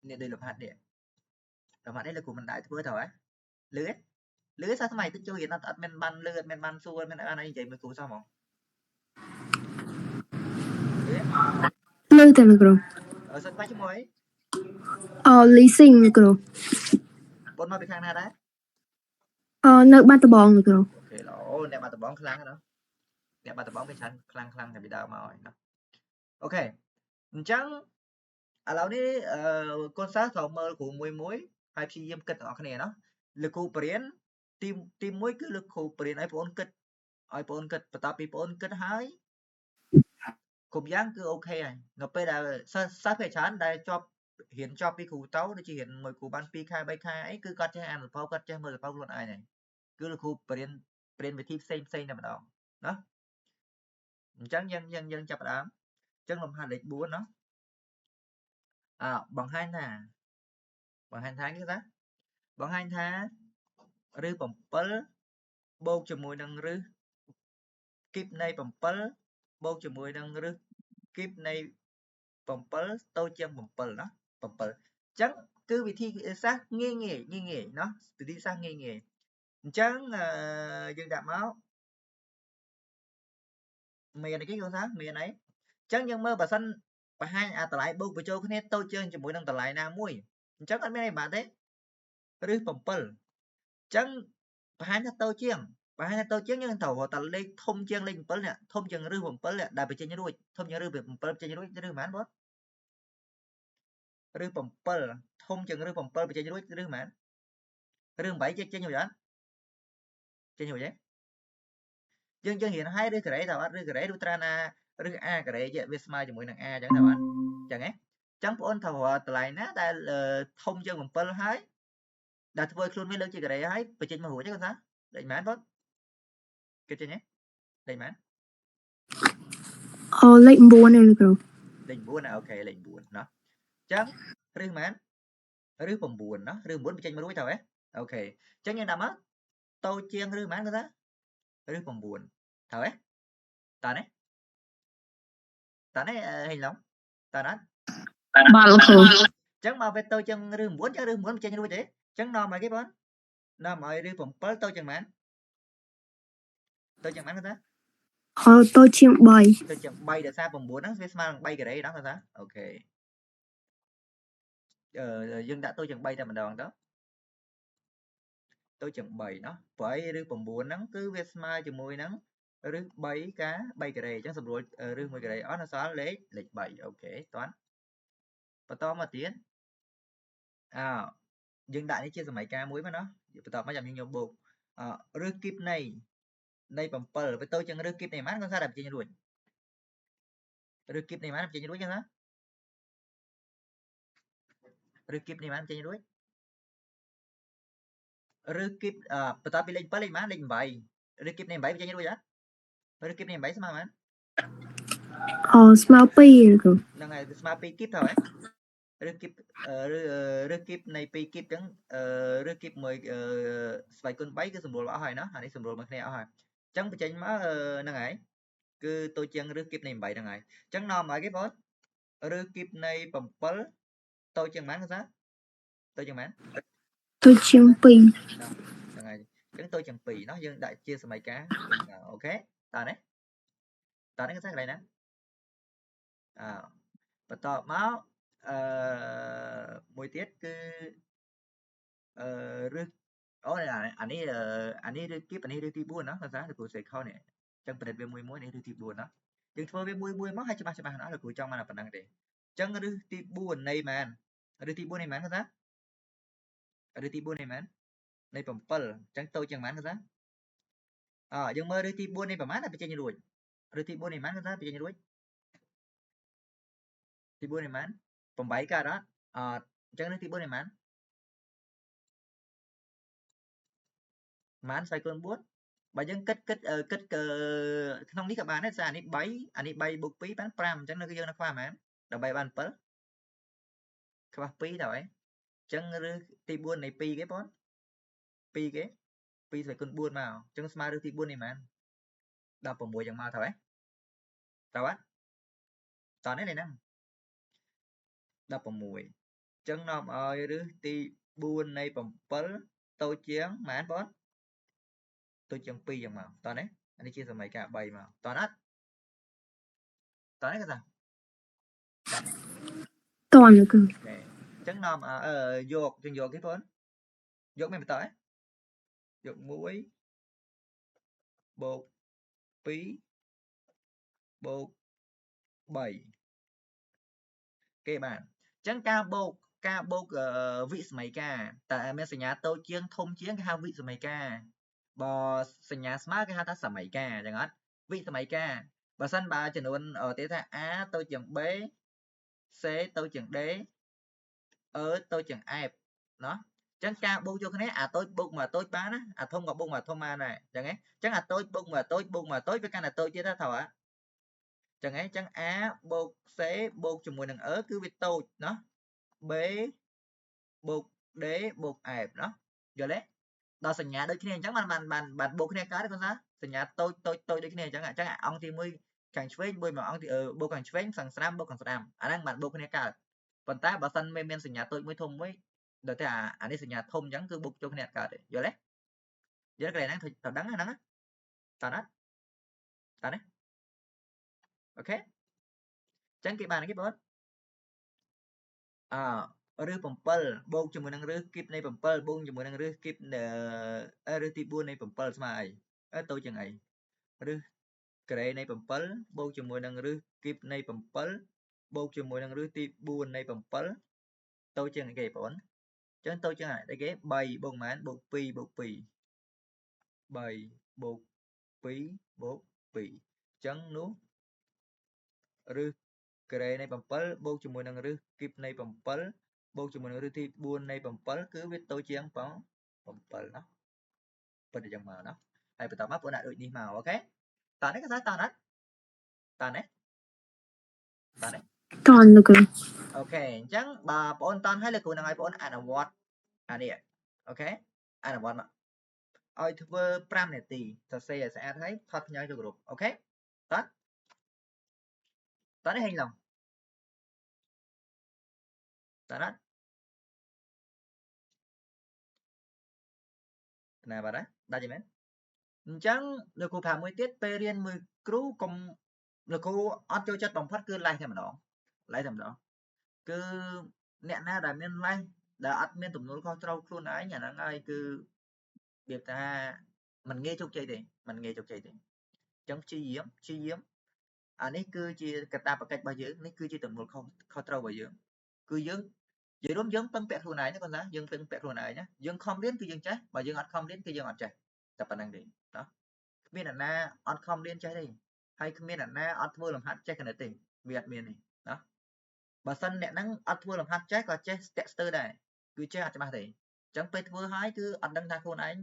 nè đây lập hạt đấy là của mình đại thưa thôi lưới sao mày tích cho hiện nó men ban xua men ăn này vậy mới cứu sao mà lưới Lưu tên rồi. ở sân bay chứ mày Lý sinh rồi. bốn mà bị khang nào đấy Nơi ban tờ bong rồi. ok là nè bà tập bóng khlang đó nè bà tập bóng cái chắn khlang thì bị đau mà hỏi nó ok chẳng à lâu đi con sát thầu mơ của muối hai khi em cất ở cái này nó lực cụ biển tim muối cứ lực cụ biển ai bốn cất và tập bốn cất hai cục giang cứ ok này nó bây giờ sát phải chán đây cho hiện cho pi cụ tấu để chỉ hiện mời cụ ban pi khai bay khai ấy cứ cắt cho ăn phao cắt cho mời phao luôn ai này cứ lực cụ biển về thêm xây nằm đó đó chẳng dân chập đám chẳng làm hai lịch búa nó bằng hai tháng cái đó bằng hai tháng rư bầm pal bô cho mùi nâng rư kíp này bầm pal bô cho mùi nâng rư kíp này bầm pal tôi chân bầm pal đó bầm pal chẳng cứ vị thi sát nghe nó từ đi sang nghe chẳng dân đạp máu mày này cái con sáng mày này chẳng nhưng mơ bà xanh bà hai tờ lại bô của châu cái tôi chơi cho mùi nâng tờ lại na mùi chẳng anh mấy này bạn thế rư bầm pal chẳng bà hai tôi chiêng bà hai tôi chiêng nhưng thầu họ tờ lên thông chiêng lên pal nè thông chiêng rư bầm pal nè đại bị chơi như đuôi thông chiêng rư bầm pal chơi như đuôi rư mán bớt rư bầm pal thông chiêng rư bầm pal bị chơi như đuôi rư mán rư bảy chơi nhiều vậy chơi nhiều vậy dân hiện hai rư cái tao rư cái trana rư a cái vậy biết smile cho mỗi thằng a chẳng tao anh chẳng ấy chẳng ôn thầu họ tờ lại nè đại thông chiêng bầm pal hai đã thôi luôn mấy lần chơi cái hai bị chơi mà hủa chứ con sao đại mán bớt cái chơi nhé đại mán Lệnh 4 này rồi. lệnh buồn ok lệnh buồn đó chẳng rư mán rư bầm buồn đó rư muốn bị chơi mà đuôi tao ấy ok chẳng như nào á tôi chiêng rư mán cái đó rư bầm buồn tao ấy ta đấy hình lắm ta nói Bạn rồi. chẳng mà về tôi chân rư muốn chơi như đuôi thế chẳng no mày cái bón no mày rư bầm pal tôi chân mán cái đó Tôi chiếm bay. tôi chân bay được xa bầm buồn đó mà bay cái đấy đó thôi đó ok dân đã tôi chân bay ra mình đòn đó tôi chừng bày nó phải rư bầm buồn nắng cứ Vesma chừng mùi nắng rư bay cá bay cái này chẳng sầm rồi rư mùi cái này nó xóa lấy lịch bảy ok toán và to mà tiến dân đại nó chia sẻ mấy ca muối mà nó và to mới làm như bộ rư kịp này đây bầm pờ với tôi chẳng rư kịp này mát con sao đập trên đuổi rư kịp này mát đập trên đuổi cho nó rư kịp này mát trên đuổi rư kịp và to bị lên mát lên bảy rư kịp này bảy trên đuổi á rư kịp này bảy sao mà Smile pi rồi. năng này smart pi kịp thôi Rikip này pi kip chẳng Rikip 10 vài con bấy cái sầm bồ bảo hỏi nó anh ấy sầm bồ mà nè hỏi chẳng bị chênh má năng ấy cứ tôi chân Rikip này bảy năng ấy chẳng no mà cái boss Rikip này bầm pal tôi chân mán cái tôi chân mán Tôi chiếm pi. năng ấy chẳng tôi chân pì nó dân đại chia sẻ mấy cá ok ta đấy cái xác này nè và to máu mùi tiết cứ rư là anh ấy đưa kiếp anh ấy đưa ti buồn đó thật ra là của sẽ kho này trong phần về mùi này đưa ti buồn đó nhưng thôi về mùi mất hai trăm ba nó là của trong mà là phần năng để chẳng đưa ti buồn này mà đưa ti buồn này mà thật ra đưa ti buồn này mà này phẩm pal chẳng tôi chẳng mán thật ra nhưng mà đưa ti buồn này phẩm mát là bị chơi như đuổi đưa ti buồn này mán thật ra bị chơi như đuổi ti buồn này mán phẩm bảy cả đó chẳng đưa ti buồn này mán sai cơn buốt bà dân kết không biết các bạn ấy sao anh ấy bay buộc phí bán pram chẳng nó cái dân nó khoa mà đầu bay ban pớ các bác phí rồi chẳng ti buôn này pi cái bón pi phải con buôn màu chẳng smart ti buôn này mà đọc vào mùi chẳng màu thôi tao á toàn đấy này nè đọc vào mùi Chẳng nòm ơi rứ ti buôn này bầm pal tôi chiang mán bón tôi chiang pi chẳng màu toàn đấy anh đi chia sẻ mấy cả bầy màu toàn đấy cái gì toàn đấy Toàn là cứ. nè chẳng nòm dột chừng dột cái phấn dột mấy tới dột muối bột pí bột bầy cái bạn chẳng ca bột vị mấy ca tại mình sẽ nhá tôi chiang thông chiang cái hai vị mấy ca bò sẽ nhá smart cái hai ta mấy ca chẳng hạn vị mấy ca bà sân bà chỉ luôn ở thế ta á tôi chẳng bé C tôi chẳng đế tôi chẳng ai nó chẳng ca bung cho cái này tôi bung mà tôi bán á thông ngọc bung mà thông ma này chẳng ấy chẳng tôi bung mà tôi với cái là tôi chưa ta thọ á chẳng ấy chẳng á bột C bột chùm mùi đằng cứ với tôi nó B bột đế bột ẹp đó giờ đấy đó sinh nhà đôi khi này chẳng bạn bột này cái đó con sao sinh nhà tôi đôi khi này chẳng hạn ông thì mới càng chơi bôi mà ông thì bột càng chơi sang sam bột càng sam đang bạn bột này cả còn ta bảo sân men sinh nhà tôi mới thông mới đợi thế anh ấy sinh nhà thông chẳng cứ bột cho cái này cả đấy giờ đấy giờ cái này đang thật đắng á tao đấy ok chẳng cái bàn cái bớt rư bầm pal bông cho mình đang rư kịp này bầm pal bông cho mình đang rư kịp rư ti buôn này bầm pal smile tôi chẳng ấy rư cái này bầm pal bông cho mình đang rư kịp này bầm pal bông cho mình đang rư ti buôn này bầm pal tôi chẳng cái bón chẳng tôi chẳng ấy cái bày bông mán bột pì bày bột pí chẳng nú rư cái này bầm pal bông cho mình đang rư kịp này bầm pal bông cho mình đang rư ti buôn này bầm pal cứ biết tôi chẳng bón bầm pal đó pada jam mana hari pertama pun nak duit ni mau okey tak ni kan saya tak nak tak ni Toàn là cứ. okeyអញ្ចឹងបើបងអូនតន់ហើយលោកគ្រូនឹងឲ្យបងអូនអនុវត្តអានេះអូខេអនុវត្តមកឲ្យធ្វើ5នាទីសរសេរឲ្យស្អាតហើយថតផ្ញើចូលក្រុមអូខេតនេះហេងឡងតណាណាបាទដាច់ទេមែនអញ្ចឹងលោកគ្រូប្រាប់មួយទៀតពេលរៀនមួយគ្រូកុំលោកគ្រូអត់ចូលចិត្តបំផុតគឺ live តែម្ដង live តែម្ដងគឺអ្នកណាដែលមាន live ដែលអត់មានទំនួលខុសត្រូវខ្លួនឯងអាហ្នឹងហើយគឺវាថាមិនងាយជោគជ័យទេមិនងាយជោគជ័យទេអញ្ចឹងព្យាយាមអានេះគឺជាកាតព្វកិច្ចរបស់យើងនេះគឺជាទំនួលខុសត្រូវរបស់យើងគឺយើងនិយាយរួមយើងពឹងពាក់ខ្លួនឯងណាគាត់ណាយើងពឹងពាក់ខ្លួនឯងណាយើងខំរៀនគឺយើងចេះបើយើងអត់ខំរៀនគឺយើងអត់ចេះតែប៉ុណ្្នឹងទេណាគ្មានអ្នកណាអត់ខំរៀនចេះទេហើយគ្មានអ្នកណាអត់ធ្វើលំហាត់ចេះគណិតទេវាអត់មានទេណាបើសិនអ្នកហ្នឹងអត់ធ្វើលំហាត់ចេះក៏ចេះស្ទាក់ស្ទើរដែរគឺចេះអត់ច្បាស់ទេអញ្ចឹងពេលធ្វើហើយគឺអត់ដឹងថាខ្លួនឯង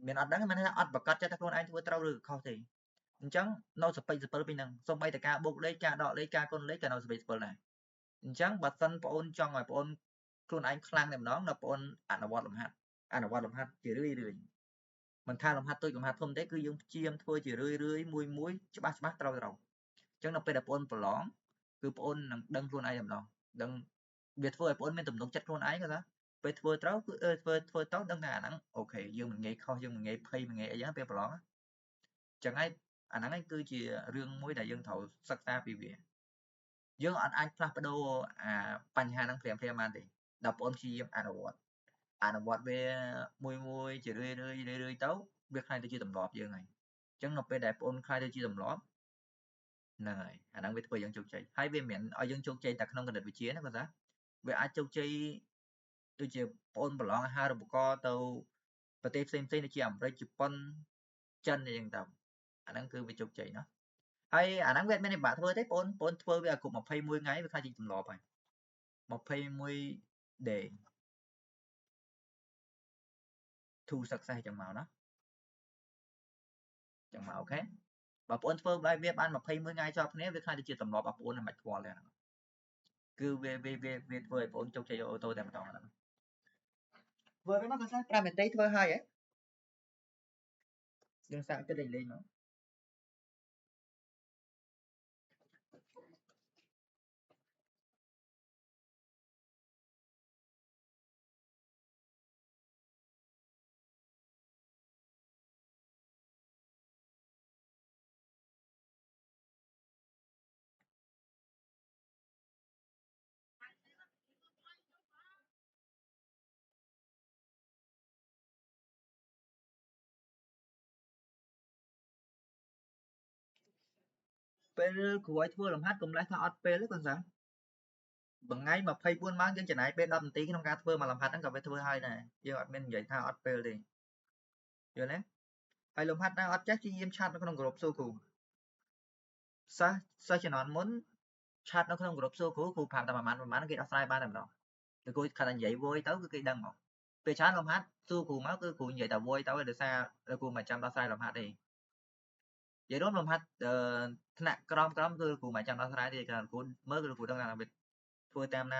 មានអត់ដឹងមិនថាអត់ប្រកាសចិត្តថាខ្លួនឯងធ្វើត្រូវឬខុសទេអញ្ចឹងនៅសពេចសពិលពីហ្នឹងសូម្បីតែការបូកលេខការដកលេខការគុណលេខក៏នៅសពេចសពិលដែរអញ្ចឹងបើសិនបងអូនចង់ឲ្យបងអូនខ្លួនឯងខ្លាំងតែម្ដងដល់បងអូនអនុវត្តលំហាត់ជារឿយមិនថាលំហាត់តូចលំហាត់ធំទេគឺយើងព្យាយាមធ្វើជារឿយមួយច្បាស់ត្រូវអញ្ចឹងដល់ពេលដែលបងអូនប្រឡងគឺបងអូននឹងដឹងខ្លួនឯងតែម្ដងដឹងវាធ្វើឲ្យបងអូនមានទំនុកចិត្តខ្លួនឯងគាត់ថាពេលធ្វើត្រូវគឺធ្វើទៅដឹងថាអាហ្នឹងអូខេយើងមិនងាយខុសយើងមិនងាយភ័យមិនងាយអីចឹងពេលប្រឡងអញ្ចឹងហើយអាហ្នឹងឯងគឺជារឿងមួយដែលយើងត្រូវសិក្សាពីវាយើងអត់អាចផ្លាស់ប្ដូរបញ្ហាហ្នឹងភ្លាមបានទេដល់បងអូនព្យាយាមអនុវត្តវាមួយជារឿយទៅវាខ្លាយទៅជាទម្លាប់យើងហើយអញ្ចឹងនៅពេលដែលបងអូនខ្លាយទៅជាទម្លាប់ហ្នឹងហើយអាហ្នឹងវាធ្វើយើងជោគជ័យហើយវាមិនមែនឲ្យយើងជោគជ័យតែក្នុងគណិតវិទ្យាណាគាត់ថាវាអាចជោគជ័យដូចជាបងអូនប្រឡងអាហារូបករណ៍ទៅប្រទេសផ្សេងដូចជាអាមេរិកជប៉ុនចិនអីចឹងទៅអាហ្នឹងគឺវាជោគជ័យណាហើយអាហ្នឹងវាអត់មានបាក់ធ្វើទេបងអូនធ្វើវាឲ្យគ្រប់21ថ្ងៃវាខ្លាចជាទម្លាប់ហើយ21 day to success ចឹងមកណាចឹងមកអូខេបើបងអូនធ្វើបាយវាបាន21ថ្ងៃជាប់គ្នាវាខ្លាចទៅជាទម្លាប់របស់បងអូនមិនខ្វល់ទេហ្នឹងគឺវាធ្វើឲ្យបងអូនជោគជ័យអូតូតែម្ដងហ្នឹងធ្វើវាមកក៏5នាទីធ្វើហើយហ៎យើងសាកចិត្តលេងមក ពេលគ្រូឲ្យធ្វើលំហាត់កុំលេះថាអត់ពេលទេគាត់សាមួយថ្ងៃ24ម៉ោងយើងចំណាយពេល10នាទីក្នុងការធ្វើមួយលំហាត់ហ្នឹងក៏វាធ្វើហើយដែរយើងអត់មាននិយាយថាអត់ពេលទេយល់ទេហើយលំហាត់ណាអត់ចេះព្យាយាមឆាតនៅក្នុងក្រុមសួរគ្រូសិស្សជំនាន់មុនឆាតនៅក្នុងក្រុមសួរគ្រូប្រាប់តែប្រហែលគេដោះស្រាយបានតែម្ដងគឺគ្រូគាត់តែនិយាយវយទៅគឺគេដឹងមកពេលច្រើនលំហាត់សួរគ្រូមកគឺគ្រូនិយាយតែវយទៅដោយសារគ្រូមិនចាំដោះស្រាយលំហាត់ទេនិយាយរួមលំហាត់ថ្នាក់ក្រមគឺគ្រូមិនចាំដោះស្រាយទេគ្រាន់គ្រូមើលគឺគ្រូដឹងថាវាធ្វើតាមណា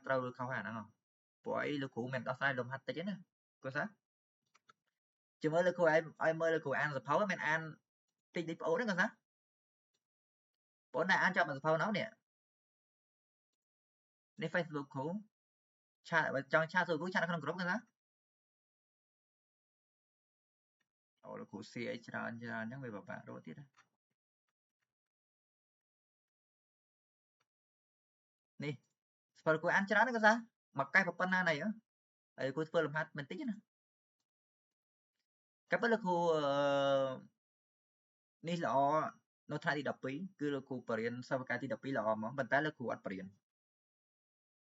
ត្រូវឬខុសអាហ្នឹងព្រោះអីលោកគ្រូមិនដោះស្រាយលំហាត់តិចទេណាគាត់ថាជមើលលោកគ្រូឲ្យមើលលោកគ្រូអានសភៅមិនអានតិចតិចប្អូនហ្នឹងគាត់ថាបងណាអានចប់សភៅនោះនេះ Facebook គ្រូឆាតបើចង់ឆាតសួរគ្រូឆាតនៅក្នុងក្រុមគាត់ណាអូលោកគ្រូសៀអីច្រើនអញ្ចឹងវាពិបាករកទៀតនេះសភៅគ្រូអានច្រើនគាត់ថាមកកែប៉ុណ្ណាណៃហើយគ្រូធ្វើលំហាត់មិនតិចណាកាលពេលលោកគ្រូនេះល្អនៅថ្នាក់ទី12គឺលោកគ្រូបរិញ្ញាសិស្សវិការទី12ល្អហ្មងប៉ុន្តែលោកគ្រូអត់បរិញ្ញា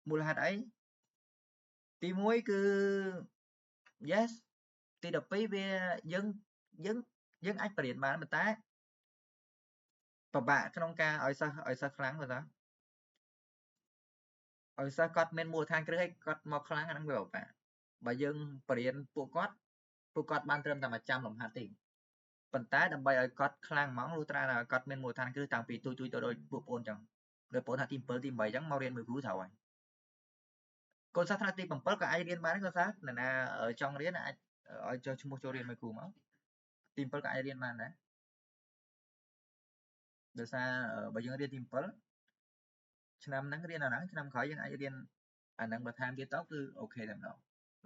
មូលហេតុអីទី1គឺ yes ទី12វាយើងអាចបរិញ្ញាបានប៉ុន្តែពិបាកក្នុងការឲ្យសិស្សខ្លាំងគាត់ថាឲ្យសិស្សគាត់មានមូលដ្ឋានគ្រឹះឲ្យគាត់មកខ្លាំងអាហ្នឹងវាពិបាកបើយើងបរិញ្ញាពួកគាត់បានត្រឹមតែមកចាំលំហាត់ទេប៉ុន្តែដើម្បីឲ្យគាត់ខ្លាំងហ្មងលុះត្រាតែគាត់មានមូលដ្ឋានគ្រឹះតាំងពីទូទៅដូចពួកប្អូនចឹងដូចប្អូនថាទី7ទី8ចឹងមករៀនមួយគ្រូត្រូវហើយកូនសិស្សថ្នាក់ទី7ក៏អាចរៀនបានដែរគាត់ថានរណាចង់រៀនអាចឲ្យចុះឈ្មោះចូលរៀនមួយគ្រូមកទី7ក៏អាចរៀនបានដែរដោយសារបើយើងរៀនទី7ឆ្នាំហ្នឹងរៀនអាហ្នឹងឆ្នាំក្រោយយើងអាចរៀនអាហ្នឹងបន្ថែមទៀតទៅគឺអូខេតែម្ដង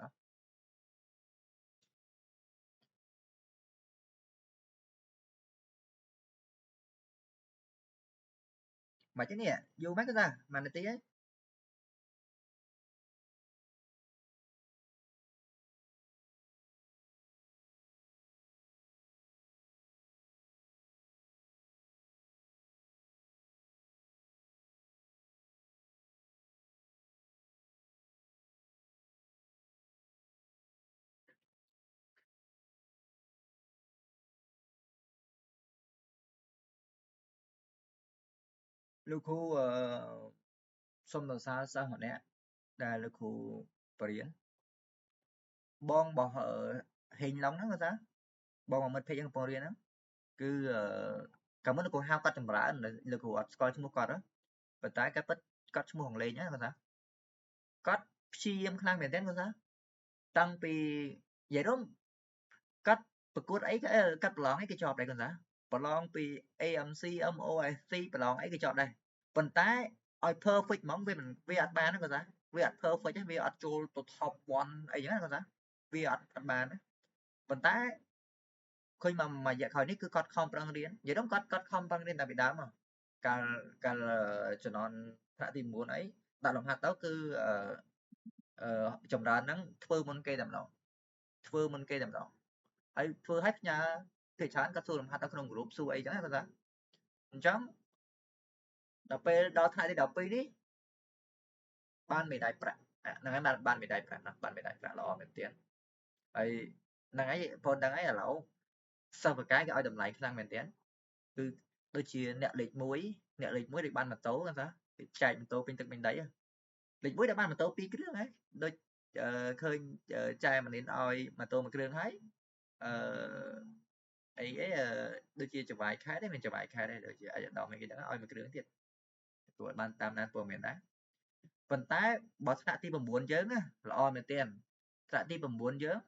ណាមកទេនេះយូរមែនគាត់ថាមួយនាទីហើយលោកគ្រូសូមសរសើរសិស្សម្នាក់ដែលលោកគ្រូបរិញ្ញាបងរបស់ហេងឡុងហ្នឹងគាត់ថាបងមិត្តភ័ក្ដិយើងកំពុងរៀនហ្នឹងគឺកាលមុនលោកគ្រូហៅគាត់ចម្រើនលោកគ្រូអត់ស្គាល់ឈ្មោះគាត់ប៉ុន្តែគាត់ពិតគាត់ឈ្មោះអង់គ្លេសណាគាត់ថាគាត់ព្យាយាមខ្លាំងមែនទែនគាត់ថាតាំងពីនិយាយរួមគាត់ប្រកួតអីគាត់ប្រឡងអីគេជាប់ដែរគាត់ថាប្រឡងពី AMC MOSC ប្រឡងអីគេជាប់ដែរប៉ុន្តែឲ្យ perfect ហ្មងវាអត់បានគាត់ថាវាអត់ perfect ទេវាអត់ចូលទៅ top 1អីចឹងគាត់ថាវាអត់បានប៉ុន្តែឃើញមករយៈក្រោយនេះគឺគាត់ខំប្រឹងរៀននិយាយទៅគាត់ខំប្រឹងរៀនតាំងពីដើមមកកាលជំនាន់ថ្នាក់ទី9អីដាក់លំហាត់ទៅគឺចម្រើនហ្នឹងធ្វើមុនគេតែម្ដងហើយធ្វើឲ្យផ្ញើគេច្រើនគាត់សួរលំហាត់ទៅក្នុងក្រុមសួរអីចឹងគាត់ថាអញ្ចឹងដល់ពេលដល់ថ្នាក់ទី12នេះបានមេដាយប្រាក់ហ្នឹងហើយបានមេដាយប្រាក់ណាបានមេដាយប្រាក់ល្អមែនទែនហើយហ្នឹងហើយបងដឹងហើយឥឡូវសិស្សបកាយគេឲ្យតម្លៃខ្លាំងមែនទែនគឺដូចជាអ្នកលេខ1ដែលបានម៉ូតូគាត់ថាគេចែកម៉ូតូពេញទឹកពេញដីលេខ1ដែលបានម៉ូតូ2គ្រឿងហើយដូចឃើញចែម្នានឲ្យម៉ូតូ1គ្រឿងហើយអីដូចជាចង្វាយខេត្តទេមានចង្វាយខេត្តទេដូចជាអាយដាមអីគេហ្នឹងឲ្យ1គ្រឿងទៀតព្រោះបានតាមដានព័ត៌មានដែរប៉ុន្តែបើថ្នាក់ទី9យើងល្អមែនទែនថ្នាក់ទី9យើង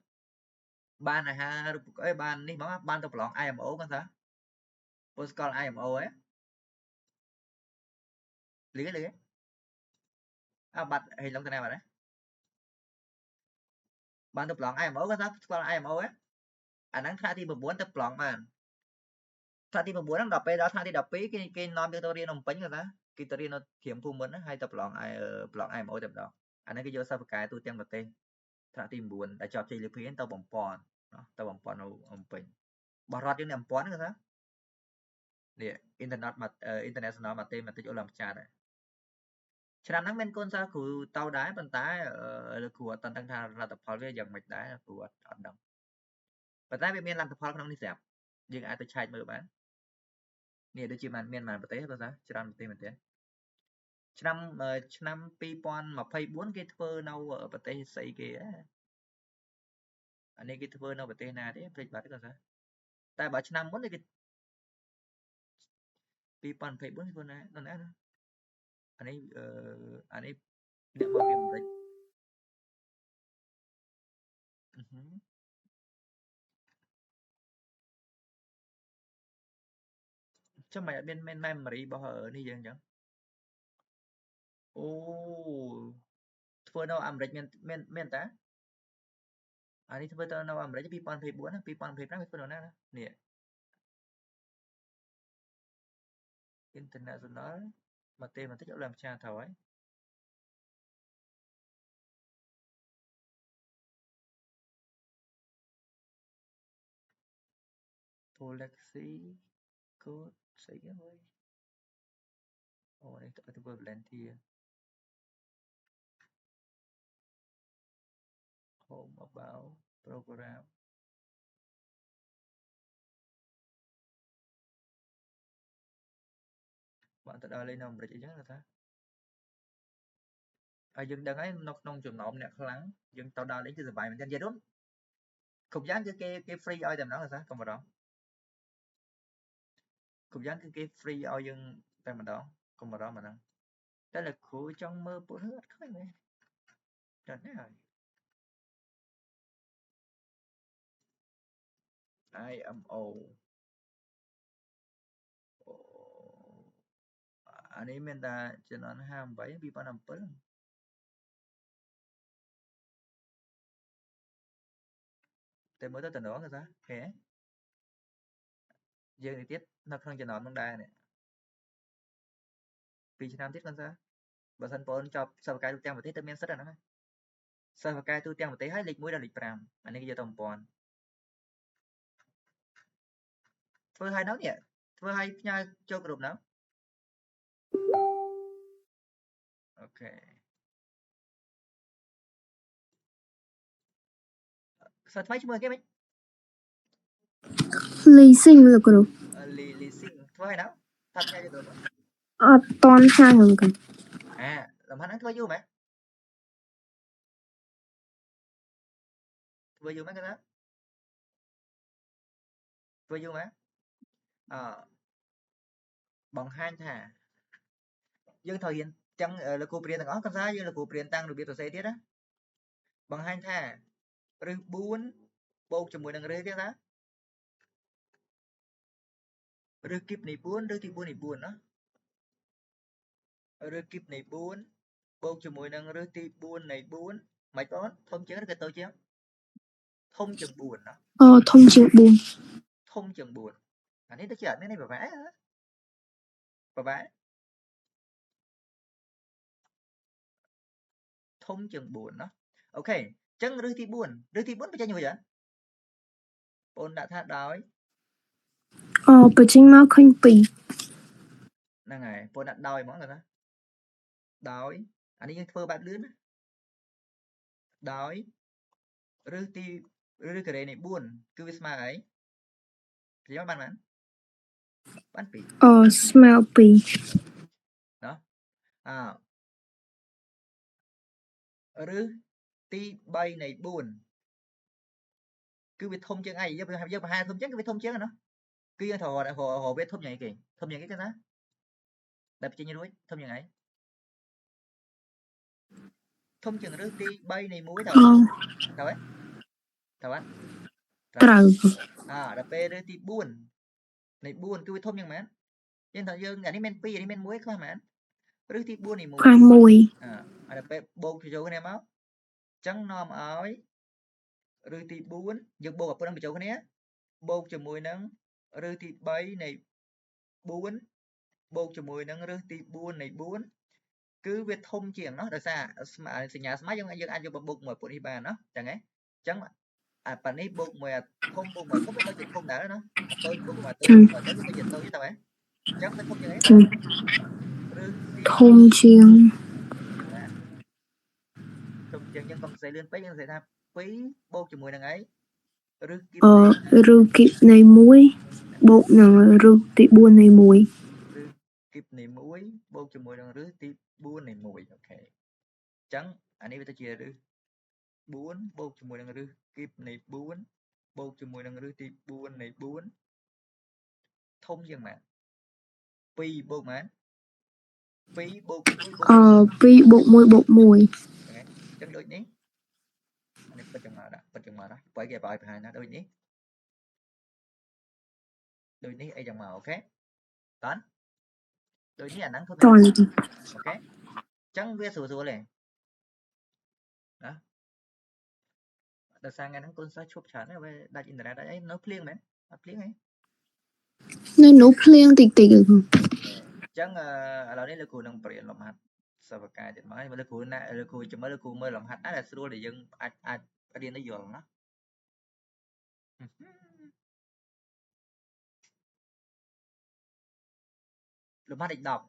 បានអាហារអីបាននេះហ្មងបានទៅប្រឡង IMO គាត់ថាពលស្គាល់ IMO ហ៎លឺបាត់ហេឡុងទៅណាបាត់បានទៅប្រឡង IMO គាត់ថាស្គាល់ IMO ហ៎អាហ្នឹងថ្នាក់ទី9ទៅប្រឡងបានថ្នាក់ទី9ហ្នឹងដល់ពេលដល់ថ្នាក់ទី12គេនាំយើងទៅរៀនភ្នំពេញគាត់ថាគេទៅរៀននៅត្រៀមភូមិន្ទហើយទៅប្រឡង IMO តែម្ដងអាហ្នឹងគេយកសិស្សបកាយទូទាំងប្រទេសថ្នាក់ទី9ដែលជាប់ជ័យលាភីទៅបំពន់នៅភ្នំពេញបោះរត់យើងនៅបំពន់គាត់ថា នេះ international mathematics អូឡ ម្ចាស់ដែរឆ្នាំហ្នឹងមានកូនសិស្សគ្រូទៅដែរប៉ុន្តែលោកគ្រូអត់ដឹងថាលទ្ធផលវាយ៉ាងម៉េចដែរគ្រូអត់ដឹងប៉ុន្តែវាមានលទ្ធផលក្នុងនេះស្រាប់យើងអាចទៅឆែកមើលបាននេះដូចជាមានប្រទេសកូនសិស្សច្រើនប្រទេសមែនទេឆ្នាំ2024គេធ្វើនៅប្រទេសស្អីគេអានេះគេធ្វើនៅប្រទេសណាទេភ្លេចបាត់កូនសិស្សតែបើឆ្នាំមុនគេ2024គេធ្វើណាអានេះអ្នកមកពីអាមេរិកចាំមិនអត់មាន memory របស់នេះយើងអញ្ចឹងអូធ្វើនៅអាមេរិកមានតាអានេះធ្វើទៅនៅអាមេរិក2024ណា2025វាធ្វើនៅណានេះ international mathematics អូឡ ម្ចាស់ត្រូវហើយGalaxy code ស្អីគេមើលអូនេះទៅធ្វើ volunteer home about program bạnទៅដល់លេងនៅអាមេរិកអីចឹងថាហើយយើងដឹងហើយនៅក្នុងចំណោមអ្នកខ្លាំងយើងទៅដល់លេងគឺសប្បាយមែនទែននិយាយរួមគ្រប់យ៉ាងគឺគេ free ឲ្យតែម្ដងថាកុំបារម្ភគ្រប់យ៉ាងគឺគេ free ឲ្យយើងតែម្ដងកុំបារម្ភអាហ្នឹងតែលោកគ្រូចង់មើលពួកហ្នឹងអត់ឃើញទេចាត់ណាហើយ IMO អានេះមានតែចំនួន58 2017តែមើលទៅតំណងគេថាហេយើងនេះទៀតនៅក្នុងចំណោមហ្នឹងដែរនេះ2ឆ្នាំទៀតគាត់ថាបើសិនបងចប់សិស្សបកាយទូទាំងប្រទេសទៅមានសិទ្ធិអាហ្នឹងសិស្សបកាយទូទាំងប្រទេសហើយលេខ1ដល់លេខ5អានេះគេយកទៅ1000ធ្វើឲ្យនោះនេះធ្វើឲ្យផ្ញើចូលក្រុមហ្នឹងអូខេសិស្សថ្មីឈ្មោះគេមិន leasing លោកគ្រូ leasing ធ្វើឲ្យនោះថាផ្ញើចូលក្រុមអត់តន់ឆាហ្នឹងគ្រូលំហាត់ហ្នឹងធ្វើយូរមែនធ្វើយូរមែនគេថាធ្វើយូរមែនបង្ហាញថាយើងត្រូវរៀនទាំងលោកគ្រូព្រៀនទាំងអស់គាត់ថាយើងលោកគ្រូព្រៀនតាំងរបៀបសរសេរទៀតណាបង្ហាញថារឹស4បូកជាមួយនឹងរឹសទៀតណារឹសគីបនៃ4រឹសទី4នៃ4ណារឹសគីបនៃ4បូកជាមួយនឹងរឹសទី4នៃ4មិនបងធំជាងឬក៏តូចជាងធំជាង4ណាធំជាង4ធំជាង4អានេះទៅជាអត់មាននេះប្រហែលធំជាង4ណាអូខេអញ្ចឹងរឹសទី4បញ្ចេញមួយយ៉ាងបងដាក់ថាដោយបញ្ចេញមកឃើញ2ហ្នឹងហើយបងដាក់ដោយហ្មងគាត់ថាដោយអានេះយើងធ្វើបែបលឿនណាដោយរឹសការ៉េនៃ4គឺវាស្មើអីនិយាយបាន2ស្មើ2ណោះរឹសទី3នៃ4គឺវាធំជាងអីយើងប្រហែលធំជាងគឺវាធំជាងណាគឺយើងត្រូវរកវាធំយ៉ាងអីគេគេណាដែលបញ្ចេញរួចធំយ៉ាងអីធំជាងរឹសទី3នៃ1ត្រូវត្រូវដល់ពេលរឹសទី4នៃ4គឺវាធំយ៉ាងម៉េចយើងថាយើងអានេះមាន2អានេះមាន1ខ្លះមែនរឹសទី4នៃ1ខ្លះ1ដល់ពេលបូកចូលគ្នាមកអញ្ចឹងនាំឲ្យរឹសទី4យើងបូកឲ្យប៉ុណ្ណឹងបញ្ចូលគ្នាបូកជាមួយនឹងរឹសទី3នៃ4បូកជាមួយនឹងរឹសទី4នៃ4គឺវាធំជាងនោះដោយសារសញ្ញាស្មើយើងអាចយកបូកមួយពួកនេះបានណាចឹងហ៎អញ្ចឹងអាប៉ានេះបូកមួយធំបូកមួយធំវាទៅជាធំដែរណាតូចបូកមួយតូចទៅជាតូចទៅហ៎ chắc phải thông như ấy Kim rư tí thông chiêng thông chừng nhưng còn sẽ lên bấy nhưng sẽ tham quý bô cho mùi đằng ấy rư kịp này rư kịp này muối bột nè rư tí buôn này muối rư kịp này muối bô cho mùi đằng rư tí buôn này mùi ok trắng anh ấy ta chia rư buôn bô cho mùi đằng rư kịp này buôn bô cho mùi đằng rư tí buôn này buôn thông chừng mà pi bô mà pi bô cho mùi bô pi bột muối okay. Trắng đôi nhé anh ấy bật chừng mà đó bởi cái bài phải nó đôi nhé đôi nhé ai chừng mà ok toán đôi nhé anh nắng thôi toàn ok trắng viết sủa này đó đợt sang ngày nắng con sa chụp chán về đặt internet đấy nó clear mẹ nó clear ấy nên nấu phèn tịt tịt chẳng ở đây là cô đang bật làm hạt sao vậy cái mà là cô chỉ mới là cô mới làm hạt là sửa để dân ai đi nó dọn nó làm hạt định đọc